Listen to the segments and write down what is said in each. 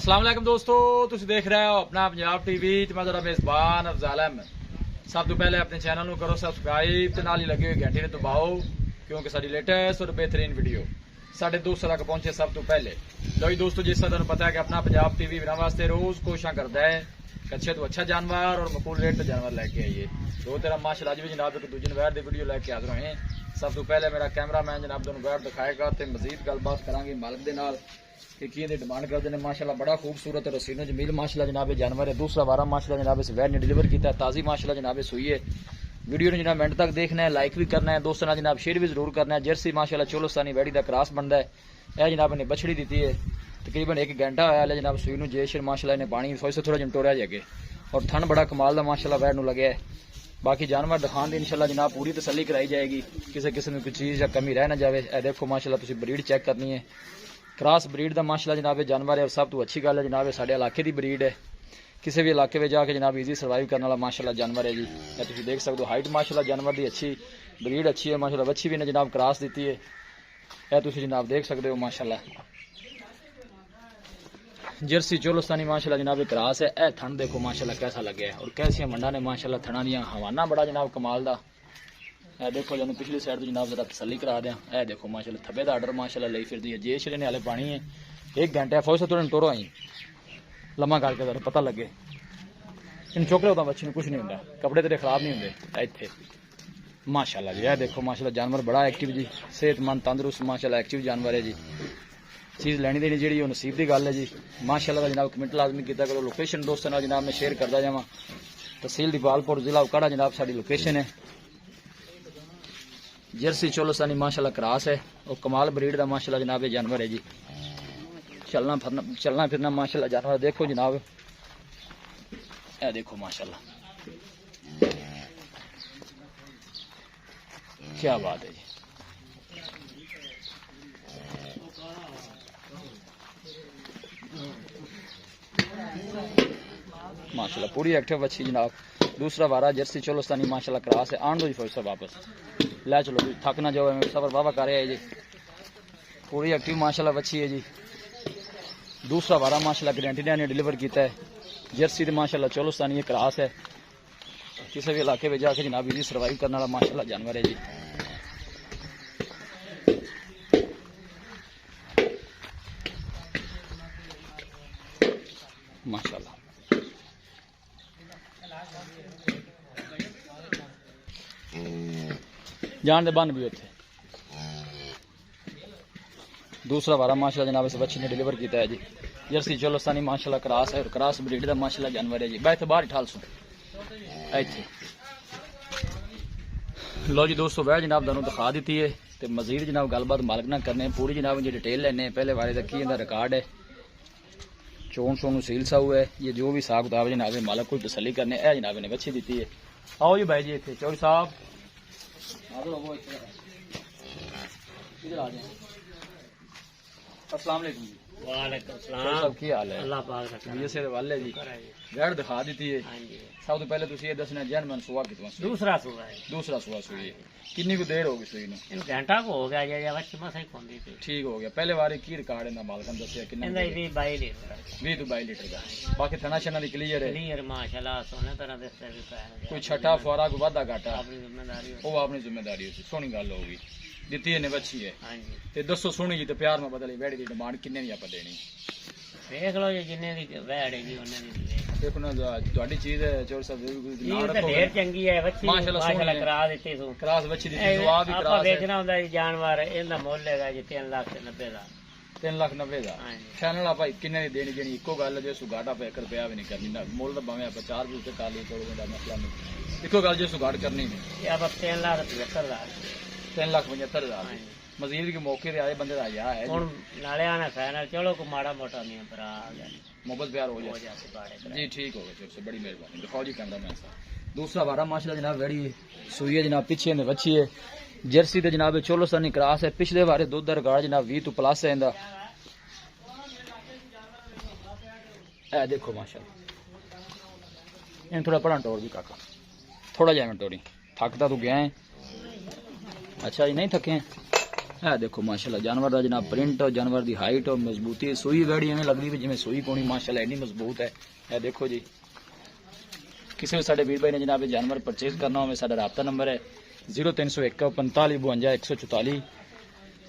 अस्सलाम वालेकुम दोस्तों, तुम देख रहे हो अपना पंजाब टीवी ते मैं तुहाडा मेज़बान अफज़ल अहमद। सब तो पहले अपने चैनल को करो सबसक्राइब ते नाल ही लगे हुए घंटे ने दबाओ क्योंकि साडी लेटेस्ट और बेहतरीन वीडियो साढ़े 200 तक पहुंचे सब तो पहले। तो ही दोस्तों, जिस तरह पता है कि अपना पंजाब टीवी बिना वास्ते रोज कोशिश करता है कि अच्छे तो अच्छा जानवर और मकबूल रेट तो जानवर लेके आइए। तो तेरा माशाल्लाह अज भी जनाब एक दूजे वैर की वीडियो लेके हाजिर होए। सब तो पहले मेरा कैमरा मैन जनाब तुहानू वैर दिखाएगा तो मजीद गलबात करांगे मालिक दे नाल कि की डिमांड करते हैं। माशाल्लाह बड़ा खूबसूरत रसीनो जमील माशाल्लाह जनाब जानवर है। दूसरा वारा माशाल्लाह जनाब इस वैर ने डिलीवर किया ताज़ी माशाल्लाह जनाब सुई है। वीडियो ने जनाब एंड तक देखना है, लाइक भी करना है, दोस्तों ने जनाब शेयर भी जरूर करना है। जर्सी माशाल्लाह चोलोस्तानी वैड़ी का क्रॉस बनता है। यह जनाब ने बछड़ी दी है तकरीबन 1 घंटा होया जनाब सुई नूं जेशर माशाल्लाह ने पानी सोई से थोड़ा जमटोरिया जाके और थन बड़ा कमाल का माशाल्लाह वैर नूं लगे है। बाकी जानवर दिखाने की इंशाल्लाह जनाब पूरी तसल्ली कराई जाएगी, किसी किस्म की कोई चीज़ या कमी रह ना जाए। यह देखो माशाल्लाह तुसीं ब्रीड चेक करनी है, क्रॉस ब्रीड का माशाल्लाह जनाब जानवर है और सब तो अच्छी गल है जनाब साढ़े इलाके की ब्रीड है। किसी भी इलाके में जाके जनाब ईजी सर्वाइव करने वाला माशाल्लाह जानवर है जी। या तुम देख सकते हो हाइट माशाल्लाह जानवर की अच्छी, ब्रीड अच्छी है माशाल्लाह। बच्ची भी ने जनाब क्रॉस दी है, यह तुम जनाब देख सकते हो माशाल्लाह। जर्सी चोलोस्तानी माशाल्लाह जनाब क्रॉस है। यह थन देखो माशाल्लाह कैसा लगे है और कैसिया मंडा ने माशाल्लाह थना दियां हवाना बड़ा जनाब कमाल का। यह देखो जब पिछली साइड तो जनाब जरा तसली करा दें। यह देखो माशाल्लाह थब्बे का आर्डर माशाल्लाह ले फिर है। जे शरे ने हाले पानी है 1 घंटा फौज से थोड़ा टोरो आई लम्मा करके जरा पता लगे इन चुक लो तो बच्चे कुछ नहीं होता, कपड़े तेरे खराब नहीं होंगे इतने माशाल्लाह जी। यह देखो माशाल्लाह जानवर बड़ा एक्टिव जी, सेहतमंद तंदुरुस्त माशाल्लाह एक्टिव जानवर है जी। चीज़ लैनी देनी जी नसीब की गल है जी माशाल्लाह। जनाब कमेंट लाजमी किया करो। लोकेशन दोस्तों जनाब मैं शेयर करता जावा। तहसील दीपालपुर जिला उकाड़ा जनाब साड़ी लोकेशन है। जर्सी चोलोस्तानी माशाल्लाह क्रॉस है और कमाल ब्रीड का माशाल्लाह जनाब जानवर है जी। चलना फिरना माशाल्लाह जानवर देखो जनाब। यह देखो माशाल्लाह क्या बात है जी। माशाल्लाह पूरी एक्टिव बच्ची जनाब। दूसरा वारा जर्सी चोलोस्तानी माशाल्लाह क्रॉस है। आन दो जी फौज साहब वापस लै चलो जी, थक ना जाओ सफर वाह कर रहा है जी। पूरी एक्टिव माशाल्लाह बच्ची है जी। दूसरा वारा माशाल्लाह गारंटी ने डिलीवर किया है। जर्सी तो माशाल्लाह चोलोस्तानी क्रॉस है। किसी भी इलाके में जाके जनाब इजी सर्वाइव करने वाला माशाल्लाह जानवर है जी। माशाल्लाह जान दे बन भी उथे। दूसरा वारा माशाल्लाह जनाब इस बच्ची ने डिलीवर किया है जी। जर्सी चोलोस्तानी माशाल्लाह क्रॉस है और क्रॉस ब्रीड का माशाल्लाह जानवर है जी। बैठ बाहर ठाल सो इतने लो जी दोस्तों वह जनाब दोनों दिखा दी है। तो मजीद जनाब गलबात मालिक ना करने पूरी जनाब जी डिटेल लेने पहले वारे का की रिकॉर्ड है। चोन सोन सील साहू है ये जो भी साहब किताब जनाब मालिक को तसली करने है जनाब ने बच्ची दी है। आओ जी भाई जी इतने चौधरी साहब अस्सलाम वालेकुम जी। वालेकुम सलाम। की हाल है? अल्लाह पाक रखा से वाले जी वैड़ दिखा दी है। सब तो पहले तुम ये दसना जैन मन सुआ कितना दूसरा सुबह है। दूसरा सुआ सुई है। किन्नी को देर होगी सुई इन घंटा को हो गया या बच्चे मसे खोंदी थी। ठीक हो गया। पहले बारे की रिकॉर्ड है ना मालकन दसिया किन्ना इंदा 22 लीटर 20 तो 22 लीटर का। बाकी थना शना दी क्लियर है। क्लियर माशाल्लाह सोने तरह दिखता है। कोई छठा फुआरा को वादा घाटा अपनी जिम्मेदारी वो अपनी जिम्मेदारी है। सोहनी गल होगी दी ने बच्ची है। हां जी ते दसो सोहनी जी तो प्यार में बदली वैड़ी की डिमांड किन्ने दी आप देनी देख लो जी जिन्ने दी वैड़ है जी उन्ने दी देखो ना ਤੁਹਾਡੀ ਚੀਜ਼ ਹੈ ਚੋਰ ਸਾਹਿਬ ये तो ढेर चंगी है बच्ची माशाल्लाह करा देती सो क्रास बच्ची दी जवाब भी आप क्रास बेचना ਹੁੰਦਾ जी जानवर ਇਹਦਾ ਮੁੱਲ ਹੈਗਾ ਜੀ 3,90,000 ਦਾ 3,90,000 ਦਾ ਹਾਂਜੀ ਫਾਈਨਲ ਆਪਾਂ ਕਿੰਨੇ ਦੀ ਦੇਣੀ ਜਿਹੜੀ ਇੱਕੋ ਗੱਲ ਜੇ ਸੁਗਾਟਾ ਪੈ ਕਰ ਪਿਆ ਵੀ ਨਹੀਂ ਕਰਨੀ ਨਾ ਮੁੱਲ ਤਾਂ ਭਾਵੇਂ ਆਪਾਂ 4 ਰੁਪਏ ਤੇ ਕਾਲੀ ਤੋੜ ਦਾ ਮਸਲਾ ਨਹੀਂ। ਇੱਕੋ ਗੱਲ ਜੇ ਸੁਗਾਟ ਕਰਨੀ ਨਹੀਂ ਇਹ ਆਪਾਂ 3,75,000 3,75,000 मजीद के मौके आए बंदे का आया है ਹੁਣ ਨਾਲੇ ਆਣਾ ਫਾਈਨਲ ਚਲੋ ਕੋ ਮਾੜਾ ਮੋਟਾ ਨਹੀਂ ਭਰਾ ਆ ਗਿਆ मोहब्बत प्यार हो जाए जी। ठीक हो गया सबसे बड़ी मेहरबानी। दिखाओ जी कैमरा मैन साहब। दूसरा वारा माशाल्लाह जनाब वेड़ी सुई है जनाब पीछे ने बच्ची है। जर्सी ते जनाब चोलोस्तानी क्रॉस है। पिछले वारे दुध का रिकॉर्ड जनाब 20 तो प्लस है इंदा। ए देखो माशाल्लाह इन थोड़ा पढ़ा टोर भी काका थोड़ा जा टोरी थकता तू गया है। अच्छा जी नहीं थके है देखो माशाल्लाह जानवर का जनाब प्रिंट और जानवर की हाइट और मजबूती सूई गाड़ी इवें लगती भी जिवें सूई कोनी माशाल्लाह एनी मजबूत है देखो जी। किसी भी साडे वीर भाई ने जनाब जानवर परचेज करना हो साडा राबता नंबर है 0301 45 52 144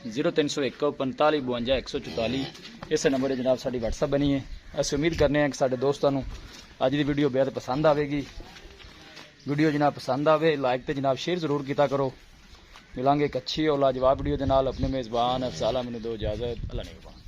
0301 45 52 144। इस नंबर जनाब साडी व्हाट्सएप बनी है। अस उम्मीद करने हैं कि साडे दोस्तों अज की वीडियो बेहद पसंद आएगी। वीडियो जनाब पसंद आवे लाइक तो जनाब शेयर जरूर किया करो। मिलांगे एक अच्छी और लाजवाब वीडियो के नाल। अपने मेज़बान अफजाल मैनू दो इजाजत। अल्लाह ने